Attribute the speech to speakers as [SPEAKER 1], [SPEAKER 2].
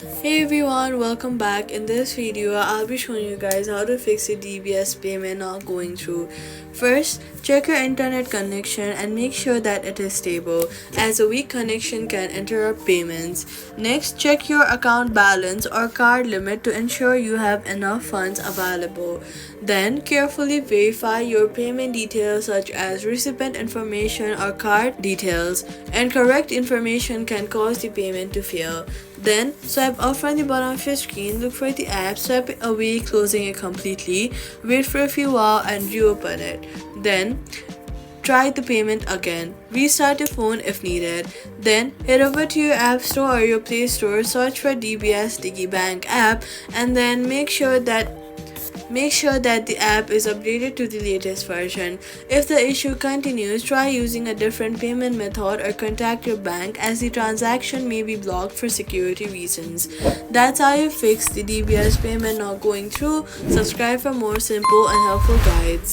[SPEAKER 1] Hey everyone, welcome back. In this video, I'll be showing you guys how to fix your DBS payment not going through. First, check your internet connection and make sure that it is stable, as a weak connection can interrupt payments. Next, check your account balance or card limit to ensure you have enough funds available. Then, carefully verify your payment details such as recipient information or card details. Incorrect information can cause the payment to fail. Then, swipe up from the bottom of your screen, look for the app, swipe it away, closing it completely, wait for a few hours and reopen it. Then, try the payment again. Restart your phone if needed. Then, head over to your App Store or your Play Store, search for DBS Digibank App, and then make sure that the app is updated to the latest version. If the issue continues, try using a different payment method or contact your bank, as the transaction may be blocked for security reasons. That's how you fix the DBS payment not going through. Subscribe for more simple and helpful guides.